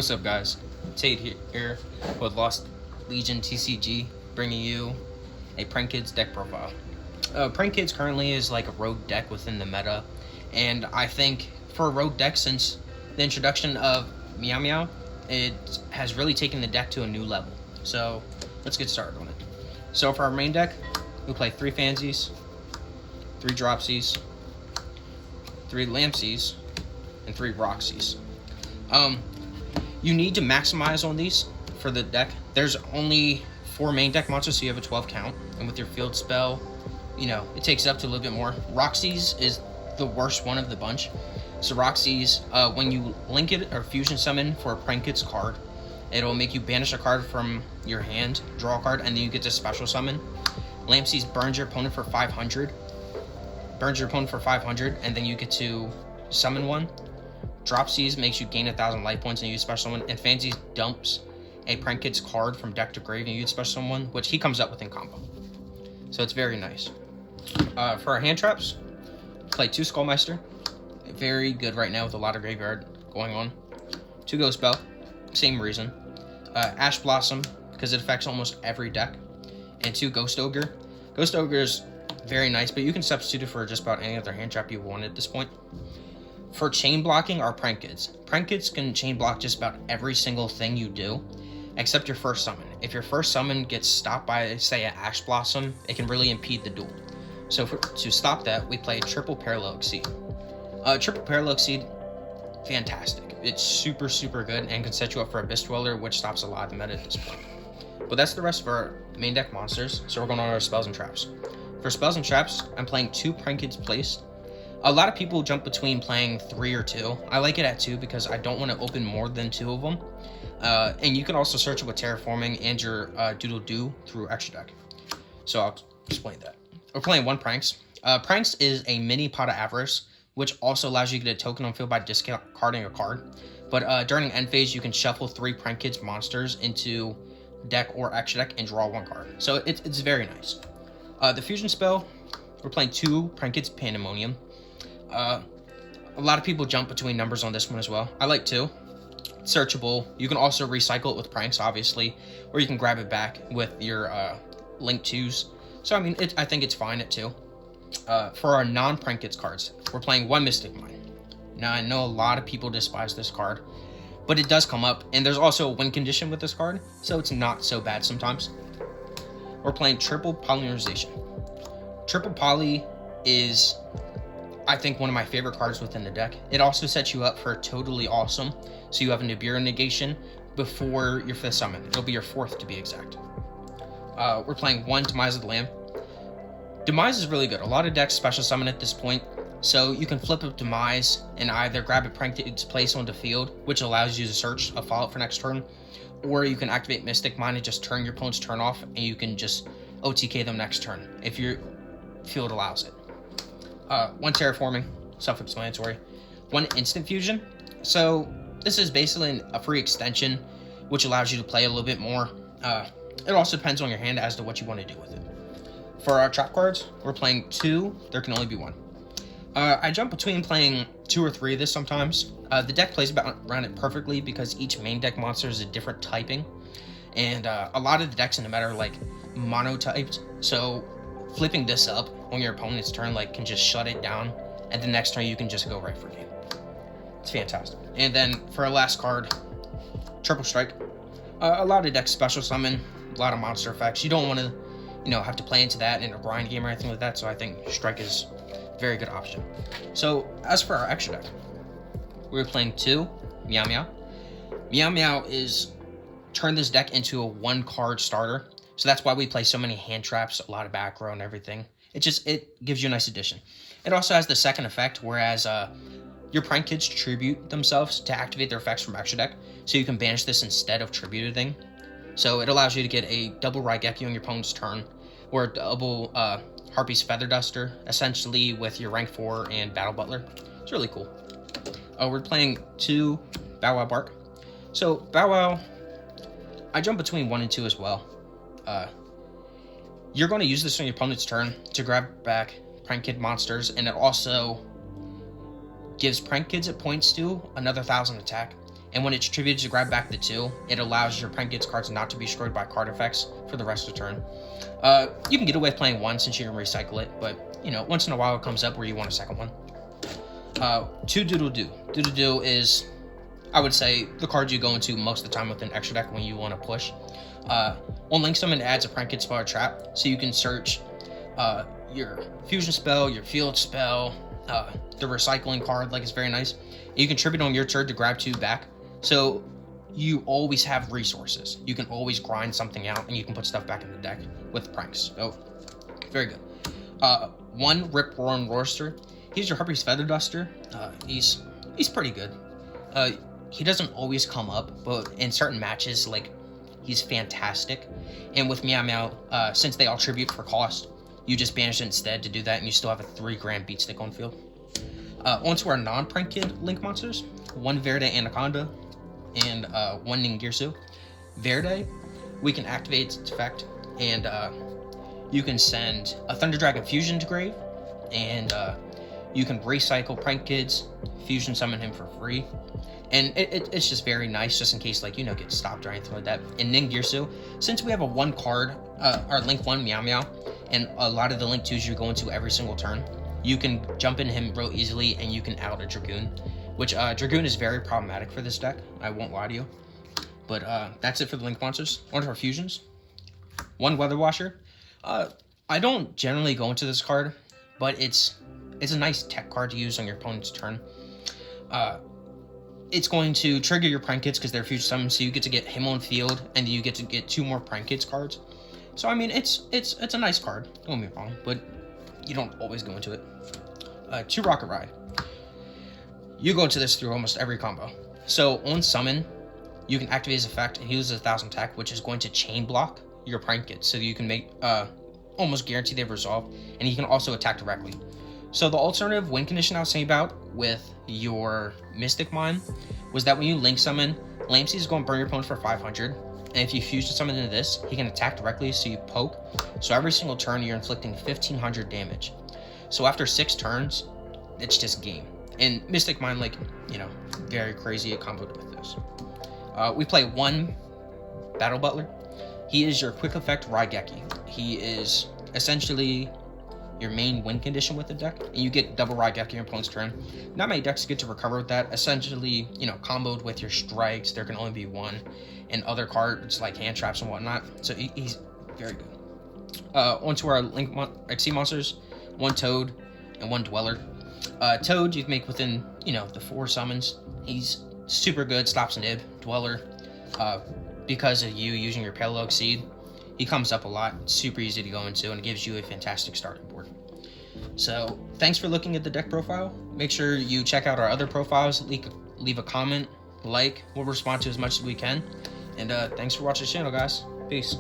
What's up, guys? Tate here with Lost Legion TCG, bringing you a Prank Kids deck profile. Prank Kids currently is like a rogue deck within the meta, and I think for a rogue deck, since the introduction of Meow Meow, it has really taken the deck to a new level. So let's get started on it. So for our main deck, we play 3 Fansies, 3 Dropsies, 3 Lampsies, and 3 Roxies. You need to maximize on these for the deck. There's only 4 main deck monsters, so you have a 12 count. And with your field spell, it takes it up to a little bit more. Roxies is the worst one of the bunch. So Roxies, when you link it or fusion summon for a Prank Kids card, it'll make you banish a card from your hand, draw a card, and then you get to special summon. Lampsies burns your opponent for 500. And then you get to summon one. Dropsies makes you gain 1,000 life points and use special summon. And Fansies dumps a Prank Kids card from deck to grave and use special summon, which he comes up with in combo. So it's very nice. For our hand traps, play 2 Skullmeister. Very good right now with a lot of graveyard going on. 2 Ghost Bell, same reason. Ash Blossom, because it affects almost every deck. And 2 Ghost Ogre. Ghost Ogre is very nice, but you can substitute it for just about any other hand trap you want at this point. For chain blocking are Prank Kids. Prank Kids can chain block just about every single thing you do, except your first summon. If your first summon gets stopped by, say, an Ash Blossom, it can really impede the duel. So to stop that, we play Triple Parallel Exceed. Triple Parallel Exceed, fantastic. It's super, super good and can set you up for Abyss Dweller, which stops a lot of the meta at this point. But that's the rest of our main deck monsters, so we're going on our spells and traps. For spells and traps, I'm playing 2 Prank Kids placed. A lot of people jump between playing 3 or 2. I like it at 2 because I don't want to open more than 2 of them. And you can also search it with Terraforming and your Doodle Doo through Extra Deck. So I'll explain that. We're playing 1 Pranks. Pranks is a mini Pot of Avarice, which also allows you to get a token on field by discarding a card. But during end phase, you can shuffle 3 Prank Kids monsters into deck or Extra Deck and draw 1 card. So it's very nice. The fusion spell, we're playing 2 Prank Kids Pandemonium. A lot of people jump between numbers on this one as well. I like 2. It's searchable. You can also recycle it with Pranks, obviously, or you can grab it back with your Link 2s. So, I think it's fine at 2. For our non-Prank Kids cards, we're playing 1 Mystic Mine. Now, I know a lot of people despise this card, but it does come up, and there's also a win condition with this card, so it's not so bad sometimes. We're playing Triple Polymerization. Triple Poly is, I think, one of my favorite cards within the deck. It also sets you up for Totally Awesome, so you have a Nibiru negation before your 5th summon. It'll be your 4th to be exact. We're playing 1 Demise of the Lamb. Demise is really good. A lot of decks special summon at this point, so you can flip up Demise and either grab a Prank Kids place onto field, which allows you to search a follow-up for next turn, or you can activate Mystic Mine and just turn your opponent's turn off, and you can just OTK them next turn if your field allows it. 1 Terraforming, self-explanatory. 1 Instant Fusion. So this is basically a free extension, which allows you to play a little bit more. It also depends on your hand as to what you want to do with it. For our trap cards, we're playing 2. There can only be 1. I jump between playing 2 or 3 of this sometimes. The deck plays around it perfectly because each main deck monster is a different typing. And a lot of the decks in the meta are like monotyped. So flipping this up on your opponent's turn can just shut it down, and the next turn you can just go right for game. It's fantastic. And then for our last card, Triple Strike. A lot of decks special summon, a lot of monster effects. You don't want to, have to play into that in a grind game or anything like that, so I think Strike is a very good option. So as for our Extra Deck, we're playing 2 Meow Meow. Meow Meow is turn this deck into a 1-card starter. So that's why we play so many hand traps, a lot of back row and everything. It gives you a nice addition. It also has the second effect, whereas your Prank Kids tribute themselves to activate their effects from Extra Deck, so you can banish this instead of tributing. So it allows you to get a double Raigeki on your opponent's turn, or a double Harpy's Feather Duster, essentially with your rank 4 and Battle Butler. It's really cool. We're playing 2 Bow Wow Bark. So Bow Wow, I jump between 1 and 2 as well. You're going to use this on your opponent's turn to grab back Prank Kid monsters, and it also gives Prank Kids at points to another 1,000 attack. and when it's attributed to grab back the 2, it allows your Prankets cards not to be destroyed by card effects for the rest of the turn. You can get away with playing 1 since you can recycle it, but you know, once in a while it comes up where you want a second one. 2 Doodle Doo. Doodle Doo is, I would say, the card you go into most of the time with an extra deck when you want to push. On Link Summon, it adds a Prankets spell or trap, so you can search your fusion spell, your field spell, the recycling card, like, it's very nice. You contribute on your turn to grab 2 back, so you always have resources. You can always grind something out, and you can put stuff back in the deck with pranks. So, very good. 1 Rip Roaring Roaster. He's your Harpy's Feather Duster. He's pretty good. He doesn't always come up, but in certain matches, like, he's fantastic. And with Meow Meow, since they all tribute for cost, you just banish it instead to do that, and you still have a 3 grand beat stick on field. Onto our non-prank kid Link monsters. 1 Verde Anaconda and 1 Ningirsu. Verde, we can activate its effect, and you can send a Thunder Dragon Fusion to grave, and you can recycle Prank Kids, Fusion Summon him for free. And it's just very nice, just in case, like, you know, get stopped or anything like that. And Ningirsu, since we have a 1 card, our Link 1 Meow Meow, and a lot of the Link 2s you go into every single turn, you can jump in him real easily, and you can out a Dragoon, which Dragoon is very problematic for this deck, I won't lie to you. But that's it for the Link monsters. On to our fusions. 1 Weather Washer. I don't generally go into this card, but it's a nice tech card to use on your opponent's turn. It's going to trigger your Prank Kids because they're fusion summons, so you get to get him on field, and you get to get 2 more Prank Kids cards. So I mean, it's a nice card. Don't get me wrong, but you don't always go into it. 2 Rocket Ride. You go into this through almost every combo. So on summon, you can activate his effect, and he uses 1,000 attack, which is going to chain block your Prank Kids, so you can make almost guarantee they resolve, and he can also attack directly. So the alternative win condition I was saying about with your Mystic Mine was that when you Link Summon, Lampsey is going to burn your opponent for 500, and if you fusion summon into this, he can attack directly, so you poke. So every single turn, you're inflicting 1,500 damage. So after 6 turns, it's just game. And Mystic Mine, like, you know, very crazy comboed with this. We play 1 Battle Butler. He is your quick effect Raigeki. He is essentially your main win condition with the deck, and you get double Raigeki your opponent's turn. Not many decks get to recover with that. Essentially, you know, comboed with your strikes, there can only be 1, and other cards like hand traps and whatnot. So he's very good. Onto our Link XC monsters. 1 Toad and 1 Dweller. Toad you can make within, you know, the 4 summons. He's super good, stops an Ib. Dweller, because of you using your Pale Exceed, he comes up a lot, super easy to go into, and gives you a fantastic starting board. So thanks for looking at the deck profile. Make sure you check out our other profiles, leave a comment, like, we'll respond to as much as we can. And thanks for watching the channel, guys. Peace.